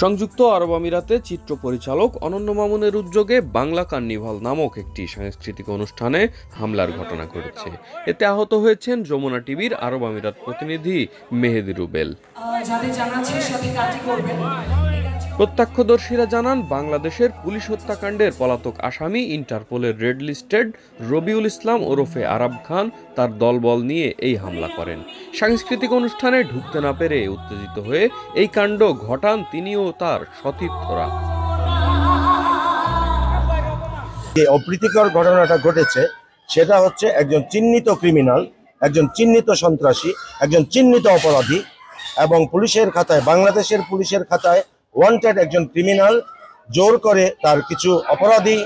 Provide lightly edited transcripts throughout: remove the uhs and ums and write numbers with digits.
সংযুক্ত আরব আমিরাতে চিত্র পরিচালক অনন্য মামুনের উদ্যোগে বাংলা কার্নিভাল নামক একটি সাংস্কৃতিক অনুষ্ঠানে হামলার ঘটনা ঘটেছে। এতে আহত হয়েছেন যমুনা টিভির আরব আমিরাত প্রতিনিধি মেহেদি রুবেল। প্রত্যক্ষদর্শীরা জানান, বাংলাদেশের পুলিশ হত্যাকাণ্ডের পলাতক আসামি ইন্টারপোলের রেড লিস্টেড রবিউল ইসলাম ওরফে আরাব খান তার দলবল নিয়ে এই হামলা করেন। সাংস্কৃতিক অনুষ্ঠানে ঢুকতে না পেরে উত্তেজিত হয়ে এই কাণ্ড ঘটান তিনি ও তার সতীর্থরা। যে অপ্রীতিকর ঘটনাটা ঘটেছে সেটা হচ্ছে একজন চিহ্নিত ক্রিমিনাল, একজন চিহ্নিত সন্ত্রাসী, একজন চিহ্নিত অপরাধী এবং পুলিশের খাতায়, বাংলাদেশের পুলিশের খাতায় ওয়ান্টেড একজন ক্রিমিনাল জোর করে তার কিছু অপরাধী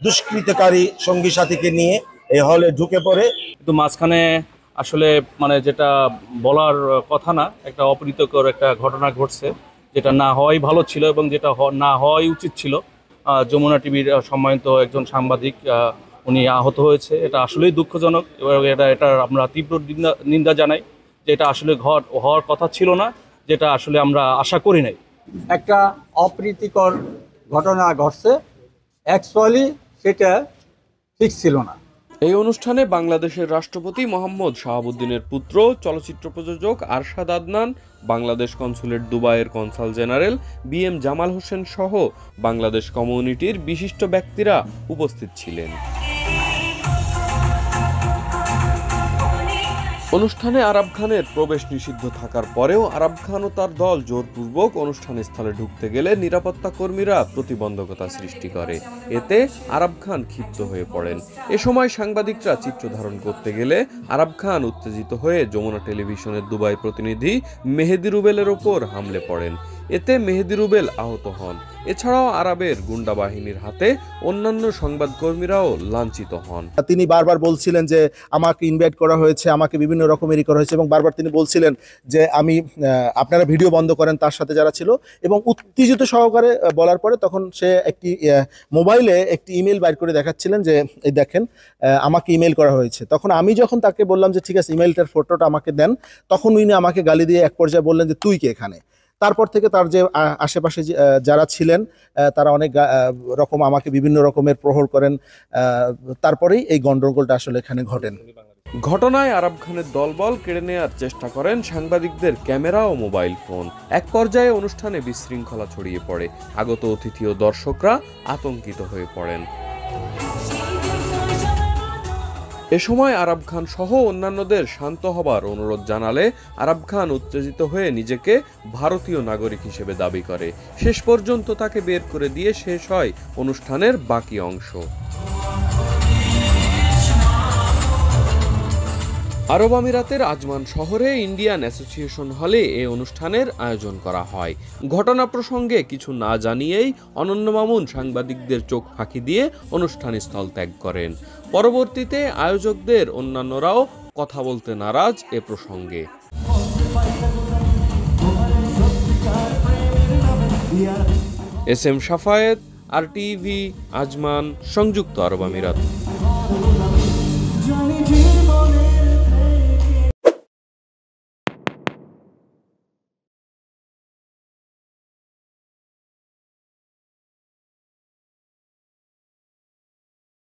দুষ্কৃতকারী সঙ্গী সাথীকে নিয়ে এই হলে ঢুকে পড়ে। কিন্তু মাঝখানে আসলে যেটা বলার কথা না, একটা অপ্রীতিকর একটা ঘটনা ঘটছে, যেটা না হওয়াই ভালো ছিল এবং যেটা না হওয়াই উচিত ছিল। যমুনা টিভির সম্মানিত একজন সাংবাদিক উনি আহত হয়েছে। এটা আসলেই দুঃখজনক এবং এটার আমরা তীব্র নিন্দা জানাই, যে এটা আসলে হওয়ার কথা ছিল না, যেটা আসলে আমরা আশা করি নাই। একটা অপ্রীতিকর ঘটনা ঘটছে, অ্যাকচুয়ালি সেটা ঠিক ছিল না। এই অনুষ্ঠানে বাংলাদেশের রাষ্ট্রপতি মোহাম্মদ শাহাবুদ্দিনের পুত্র চলচ্চিত্র প্রযোজক আরশাদ আদনান, বাংলাদেশ কনসুলেট দুবাইয়ের consul general BM Jamal Hossain সহ বাংলাদেশ কমিউনিটির বিশিষ্ট ব্যক্তিরা উপস্থিত ছিলেন। অনুষ্ঠানে আরাব খানের প্রবেশ নিষিদ্ধ থাকার পরেও আরাব খান ও তার দল জোরপূর্বক অনুষ্ঠান স্থলে ঢুকতে গেলে নিরাপত্তা কর্মীরা প্রতিবন্ধকতা সৃষ্টি করে। এতে আরাব খান ক্ষিপ্ত হয়ে পড়েন। এ সময় সাংবাদিকরা চিত্র ধারণ করতে গেলে আরাব খান উত্তেজিত হয়ে যমুনা টেলিভিশনের দুবাই প্রতিনিধি মেহেদি রুবেলের ওপর হামলে পড়েন। এতে মেহেদি রুবেল আহত হন। এছাড়াও আরবের গুন্ডা বাহিনীর হাতে অন্যান্য সংবাদকর্মীরাও লাঞ্ছিত হন। তিনি বারবার বলছিলেন যে আমাকে ইনভাইট করা হয়েছে, আমাকে বিভিন্ন রকমেরই করা হয়েছে এবং বারবার তিনি বলছিলেন যে আপনারা ভিডিও বন্ধ করেন তার সাথে যারা ছিল, এবং উত্তেজিত সহকারে বলার পরে তখন সে একটি মোবাইলে একটি ইমেল বাইর করে দেখাচ্ছিলেন যে এই দেখেন আমাকে ইমেল করা হয়েছে। তখন আমি যখন তাকে বললাম যে ঠিক আছে ইমেলটার ফটোটা আমাকে দেন, তখন উনি আমাকে গালি দিয়ে এক পর্যায়ে বললেন যে তুই কে এখানে। তারপর থেকে তার যে আশেপাশে যারা ছিলেন তারা অনেক রকম আমাকে বিভিন্ন রকমের প্রহর করেন। তারপরেই এই গন্ডগোলটা আসলে এখানে ঘটেন। ঘটনায় আরাব খানের দলবল কেড়ে নেওয়ার চেষ্টা করেন সাংবাদিকদের ক্যামেরা ও মোবাইল ফোন। এক পর্যায়ে অনুষ্ঠানে বিশৃঙ্খলা ছড়িয়ে পড়ে। আগত অতিথি ও দর্শকরা আতঙ্কিত হয়ে পড়েন। এ সময় আরাব খান সহ অন্যান্যদের শান্ত হবার অনুরোধ জানালে আরাব খান উত্তেজিত হয়ে নিজেকে ভারতীয় নাগরিক হিসেবে দাবি করে। শেষ পর্যন্ত তাকে বের করে দিয়ে শেষ হয় অনুষ্ঠানের বাকি অংশ। আরব আমিরাতের আজমান শহরে ইন্ডিয়ান অ্যাসোসিয়েশন হলে এই অনুষ্ঠানের আয়োজন করা হয়। ঘটনা প্রসঙ্গে কিছু না জানিয়েই অনন্য মামুন সাংবাদিকদের চোখ ফাঁকি দিয়ে অনুষ্ঠানস্থল ত্যাগ করেন। পরবর্তীতে আয়োজকদের অন্যান্যরাও কথা বলতে নারাজ এ প্রসঙ্গে। SM শাফায়েত, RTV, আজমান, সংযুক্ত আরব আমিরাত।